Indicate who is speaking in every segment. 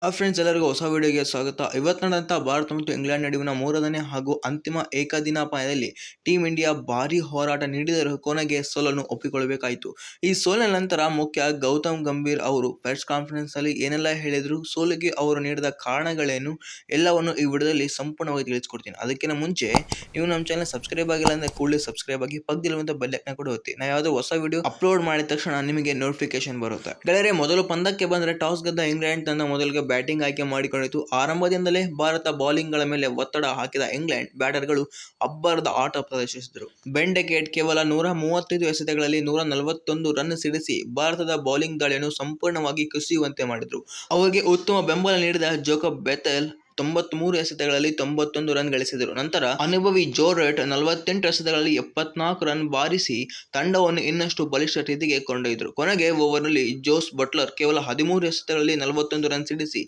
Speaker 1: Friends ಎಲ್ಲರಿಗೂ ಹೊಸ ವಿಡಿಯೋಗೆ ಸ್ವಾಗತ. ಇವತ್ತು ನಡೆದಂಥ ಭಾರತ ಮತ್ತು ಇಂಗ್ಲೆಂಡ್ ನಡುವಿನ ಮೂರನೇ ಹಾಗೂ ಅಂತಿಮ ಏಕದಿನ ಪಂದ್ಯದಲ್ಲಿ ಟೀಮ್ ಇಂಡಿಯಾ ಭಾರಿ ಹೋರಾಟ ನೀಡಿದರೂ ಕೊನೆಗೆ ಸೋಲನ್ನು ಒಪ್ಪಿಕೊಳ್ಳಬೇಕಾಯಿತು. ಈ ಸೋಲಿನ ನಂತರ ಮುಖ್ಯ ಗೌತಮ್ ಗಂಭೀರ್ ಅವರು ಪ್ರೆಸ್ ಕಾನ್ಫರೆನ್ಸ್ ಅಲ್ಲಿ ಏನೆಲ್ಲ ಹೇಳಿದ್ರು, ಸೋಲಿಗೆ ಅವರು ನೀಡಿದ ಕಾರಣಗಳೇನು, ಎಲ್ಲವನ್ನು ಈ ವಿಡಿಯೋದಲ್ಲಿ ಸಂಪೂರ್ಣವಾಗಿ ತಿಳಿಸ್ಕೊಡ್ತೀನಿ. ಅದಕ್ಕಿಂತ ಮುಂಚೆ ನೀವು ನಮ್ಮ ಚಾನಲ್ ಸಬ್ಸ್ಕ್ರೈಬ್ ಆಗಿಲ್ಲ ಅಂದ್ರೆ ಕೂಡಲೇ ಸಬ್ಸ್ಕ್ರೈಬ್ ಆಗಿ, ಪಕ್ಕದಲ್ಲಿರುವಂಥ ಬೆಲ್ ಐಕಾನ್ ಕೂಡ ಒತ್ತಿ. ನಾವು ಯಾವುದೋ ಹೊಸ ವಿಡಿಯೋ ಅಪ್ಲೋಡ್ ಮಾಡಿದ ತಕ್ಷಣ ನಿಮಗೆ ನೋಟಿಫಿಕೇಶನ್ ಬರುತ್ತೆ. ಗೆಳೆಯರೆ, ಮೊದಲು ಪಂದ್ಯಕ್ಕೆ ಬಂದರೆ ಟಾಸ್ ಗೆದ್ದ ಇಂಗ್ಲೆಂಡ್ ತಂಡ ಮೊದಲಿಗೆ ಬ್ಯಾಟಿಂಗ್ ಆಯ್ಕೆ ಮಾಡಿಕೊಂಡಿತು. ಆರಂಭದಿಂದಲೇ ಭಾರತ ಬೌಲಿಂಗ್ಗಳ ಮೇಲೆ ಒತ್ತಡ ಹಾಕಿದ ಇಂಗ್ಲೆಂಡ್ ಬ್ಯಾಟರ್ಗಳು ಅಬ್ಬರದ ಆಟ ಪ್ರದರ್ಶಿಸಿದರು. ಬೆನ್ ಡೆಕೆಟ್ ಕೇವಲ 135 ಎಸೆತಗಳಲ್ಲಿ 141 ರನ್ ಸಿಡಿಸಿ ಭಾರತದ ಬೌಲಿಂಗ್ ದಾಳಿಯನ್ನು ಸಂಪೂರ್ಣವಾಗಿ ಕುಸಿಯುವಂತೆ ಮಾಡಿದರು. ಅವರಿಗೆ ಉತ್ತಮ ಬೆಂಬಲ ನೀಡಿದ ಜೇಕಬ್ ಬೆಥೆಲ್ 93 ಎಸೆತಗಳಲ್ಲಿ 91 ರನ್ ಗಳಿಸಿದರು. ನಂತರ ಅನುಭವಿ ಜೋ ರೂಟ್ 48 ಎಸೆತಗಳಲ್ಲಿ 74 ರನ್ ಬಾರಿಸಿ ತಂಡವನ್ನು ಇನ್ನಷ್ಟು ಬಲಿಷ್ಠ ರೀತಿಗೆ ಕೊಂಡೊಯ್ದರು. ಕೊನೆಗೆ ಓವರ್ನಲ್ಲಿ ಜೋಸ್ ಬಟ್ಲರ್ ಕೇವಲ 13 ಎಸೆತಗಳಲ್ಲಿ 41 ರನ್ ಸಿಡಿಸಿ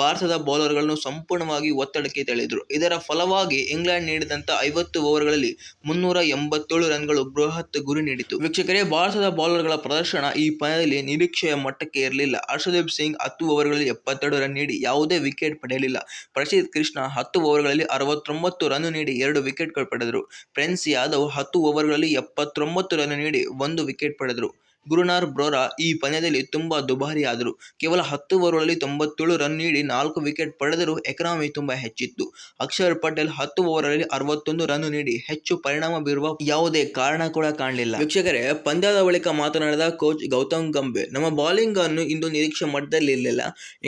Speaker 1: ಭಾರತದ ಬೌಲರ್ಗಳನ್ನು ಸಂಪೂರ್ಣವಾಗಿ ಒತ್ತಡಕ್ಕೆ ತಳ್ಳಿದರು. ಇದರ ಫಲವಾಗಿ ಇಂಗ್ಲೆಂಡ್ ನೀಡಿದಂಥ 50 ಓವರ್ಗಳಲ್ಲಿ 387 ರನ್ಗಳು ಬೃಹತ್ ಗುರಿ ನೀಡಿತು. ವೀಕ್ಷಕರೇ, ಭಾರತದ ಬೌಲರ್ಗಳ ಪ್ರದರ್ಶನ ಈ ಪಂದ್ಯದಲ್ಲಿ ನಿರೀಕ್ಷೆಯ ಮಟ್ಟಕ್ಕೆ ಇರಲಿಲ್ಲ. ಹರ್ಷದೀಪ್ ಸಿಂಗ್ 10 ಓವರ್ಗಳಲ್ಲಿ 72 ರನ್ ನೀಡಿ ಯಾವುದೇ ವಿಕೆಟ್ ಪಡೆಯಲಿಲ್ಲ. ಪ್ರಸಿದ್ಧ ಕೃಷ್ಣ 10 ಓವರ್ಗಳಲ್ಲಿ 69 ರನ್ ನೀಡಿ 2 ವಿಕೆಟ್ಗಳು ಪಡೆದರು. ಪ್ರಿನ್ಸ್ ಯಾದವ್ 10 ಓವರ್ಗಳಲ್ಲಿ 79 ರನ್ ನೀಡಿ 1 ವಿಕೆಟ್ ಪಡೆದರು. ಗುರುನಾರ್ ಬ್ರೋರಾ ಈ ಪಂದ್ಯದಲ್ಲಿ ತುಂಬಾ ದುಬಾರಿಯಾದರು. ಕೇವಲ 10 ಓವರ್ಗಳಲ್ಲಿ 97 ರನ್ ನೀಡಿ 4 ವಿಕೆಟ್ ಪಡೆದರೂ ಎಕಾನಮಿ ತುಂಬಾ ಹೆಚ್ಚಿತ್ತು. ಅಕ್ಷರ್ ಪಟೇಲ್ 10 ಓವರ್ಗಳಲ್ಲಿ 61 ರನ್ ನೀಡಿ ಹೆಚ್ಚು ಪರಿಣಾಮ ಬೀರುವ ಯಾವುದೇ ಕಾರಣ ಕೂಡ ಕಾಣಲಿಲ್ಲ. ವೀಕ್ಷಕರೇ, ಪಂದ್ಯದ ಬಳಿಕ ಮಾತನಾಡಿದ ಕೋಚ್ ಗೌತಮ್ ಗಂಭೀರ್, ನಮ್ಮ ಬೌಲಿಂಗ್ ಅನ್ನು ಇಂದು ನಿರೀಕ್ಷೆ ಮಟ್ಟದಲ್ಲಿ ಇರಲಿಲ್ಲ.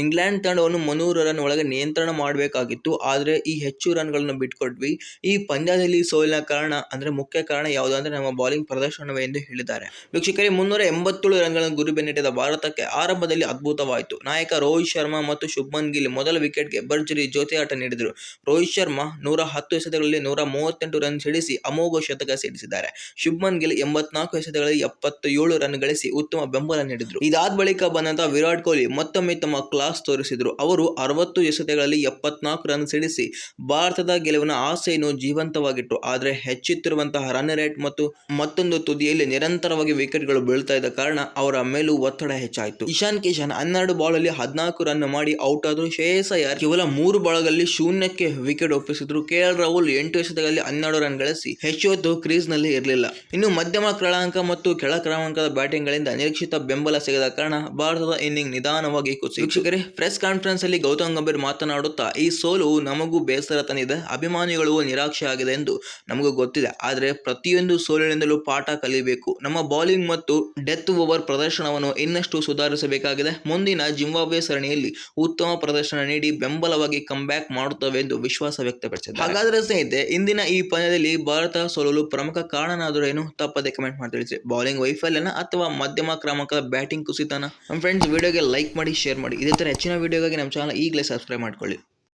Speaker 1: ಇಂಗ್ಲೆಂಡ್ ತಂಡವನ್ನು 300 ರನ್ ಒಳಗೆ ನಿಯಂತ್ರಣ ಮಾಡಬೇಕಾಗಿತ್ತು, ಆದರೆ ಈ ಹೆಚ್ಚು ರನ್ಗಳನ್ನು ಬಿಟ್ಕೊಟ್ವಿ. ಈ ಪಂದ್ಯದಲ್ಲಿ ಸೋಲಿನ ಕಾರಣ ಅಂದ್ರೆ ಮುಖ್ಯ ಕಾರಣ ಯಾವುದು ಅಂದ್ರೆ ನಮ್ಮ ಬೌಲಿಂಗ್ ಪ್ರದರ್ಶನವೇ ಎಂದು ಹೇಳಿದ್ದಾರೆ. ವೀಕ್ಷಕರೇ, 387 ರನ್ಗಳನ್ನು ಗುರಿ ಬೆನ್ನಟ್ಟಿದ ಭಾರತಕ್ಕೆ ಆರಂಭದಲ್ಲಿ ಅದ್ಭುತವಾಯಿತು. ನಾಯಕ ರೋಹಿತ್ ಶರ್ಮಾ ಮತ್ತು ಶುಭ್ಮನ್ ಗಿಲ್ ಮೊದಲ ವಿಕೆಟ್ಗೆ ಭರ್ಜರಿ ಜೊತೆಯಾಟ ನೀಡಿದರು. ರೋಹಿತ್ ಶರ್ಮಾ 110 ಎಸೆತಗಳಲ್ಲಿ 138 ರನ್ ಸಿಡಿಸಿ ಅಮೋಘ ಶತಕ ಸಿಡಿಸಿದ್ದಾರೆ. ಶುಭ್ಮನ್ ಗಿಲ್ 84 ಎಸೆತಗಳಲ್ಲಿ 77 ರನ್ ಗಳಿಸಿ ಉತ್ತಮ ಬೆಂಬಲ ನೀಡಿದರು. ಇದಾದ ಬಳಿಕ ಬಂದಂತಹ ವಿರಾಟ್ ಕೊಹ್ಲಿ ಮತ್ತೊಮ್ಮೆ ತಮ್ಮ ಕ್ಲಾಸ್ ತೋರಿಸಿದರು. ಅವರು 60 ಎಸೆತಗಳಲ್ಲಿ 74 ರನ್ ಸಿಡಿಸಿ ಭಾರತದ ಗೆಲುವಿನ ಆಸೆಯನ್ನು ಜೀವಂತವಾಗಿಟ್ಟರು. ಆದರೆ ಹೆಚ್ಚುತ್ತಿರುವಂತಹ ರನ್ ರೇಟ್ ಮತ್ತು ಮತ್ತೊಂದು ತುದಿಯಲ್ಲಿ ನಿರಂತರವಾಗಿ ವಿಕೆಟ್ಗಳು ಬೀಳ್ತಾ ಇದ್ದ ಕಾರಣ ಅವರ ಮೇಲೂ ಒತ್ತಡ ಹೆಚ್ಚಾಯಿತು. ಇಶಾನ್ ಕಿಶನ್ 12 ಬಾಲಲ್ಲಿ 14 ರನ್ ಮಾಡಿ ಔಟ್ ಆದರು. ಶ್ರೇಯಸ್ ಅಯ್ಯರ್ ಕೇವಲ 3 ಬಾಲ್ಗಳಲ್ಲಿ ಶೂನ್ಯಕ್ಕೆ ವಿಕೆಟ್ ಒಪ್ಪಿಸಿದ್ರು. ಕೆಎಲ್ ರಾಹುಲ್ 8 ಎಸೆತಗಳಲ್ಲಿ 12 ರನ್ ಗಳಿಸಿ ಹೆಚ್ಚು ಹೊತ್ತು ಕ್ರೀಸ್ ನಲ್ಲಿ ಇರಲಿಲ್ಲ. ಇನ್ನು ಮಧ್ಯಮ ಕ್ರಮಾಂಕ ಮತ್ತು ಕೆಳ ಕ್ರಮಾಂಕದ ಬ್ಯಾಟಿಂಗ್ ಗಳಿಂದ ನಿರೀಕ್ಷಿತ ಬೆಂಬಲ ಸಿಗದ ಕಾರಣ ಭಾರತದ ಇನ್ನಿಂಗ್ ನಿಧಾನವಾಗಿ ಕುಸಿಯಿತು. ವೀಕ್ಷಕರೇ, ಪ್ರೆಸ್ ಕಾನ್ಫರೆನ್ಸ್ ಅಲ್ಲಿ ಗೌತಮ್ ಗಂಭೀರ್ ಮಾತನಾಡುತ್ತಾ, ಈ ಸೋಲು ನಮಗೂ ಬೇಸರ ತಂದಿದೆ, ಅಭಿಮಾನಿಗಳು ನಿರಾಶೆ ಆಗಿದೆ ಎಂದು ನಮಗೂ ಗೊತ್ತಿದೆ. ಆದರೆ ಪ್ರತಿಯೊಂದು ಸೋಲಿನಿಂದಲೂ ಪಾಠ ಕಲಿಯಬೇಕು. ನಮ್ಮ ಬೌಲಿಂಗ್ ಮತ್ತು ಡೆತ್ ಓವರ್ ಪ್ರದರ್ಶನವನ್ನು ಇನ್ನಷ್ಟು ಸುಧಾರಿಸಬೇಕಾಗಿದೆ. ಮುಂದಿನ ಜಿಂಬಾಬ್ವೆ ಸರಣಿಯಲ್ಲಿ ಉತ್ತಮ ಪ್ರದರ್ಶನ ನೀಡಿ ಬೆಂಬಲವಾಗಿ ಕಮ್ಬ್ಯಾಕ್ ಮಾಡುತ್ತವೆ ಎಂದು ವಿಶ್ವಾಸ ವ್ಯಕ್ತಪಡಿಸಿದ್ದಾರೆ. ಹಾಗಾದರೆ ಸ್ನೇಹಿತರೆ, ಇಂದಿನ ಈ ಪಂದ್ಯದಲ್ಲಿ ಭಾರತ ಸೋಲಲು ಪ್ರಮುಖ ಕಾರಣನಾದರೂ ಏನು? ತಪ್ಪದೆ ಕಮೆಂಟ್ ಮಾಡಿ ತಿಳಿಸಿ. ಬೌಲಿಂಗ್ ವೈಫಲ್ಯನ ಅಥವಾ ಮಧ್ಯಮ ಕ್ರಮಾಂಕದ ಬ್ಯಾಟಿಂಗ್ ಕುಸಿತನ? ನಮ್ಮ ಫ್ರೆಂಡ್ಸ್, ವಿಡಿಯೋಗೆ ಲೈಕ್ ಮಾಡಿ, ಶೇರ್ ಮಾಡಿ. ಇದೇ ತರ ಹೆಚ್ಚಿನ ವಿಡಿಯೋಗಾಗಿ ನಮ್ಮ ಚಾನಲ್ ಈಗಲೇ ಸಬ್ಸ್ಕ್ರೈಬ್ ಮಾಡ್ಕೊಳ್ಳಿ.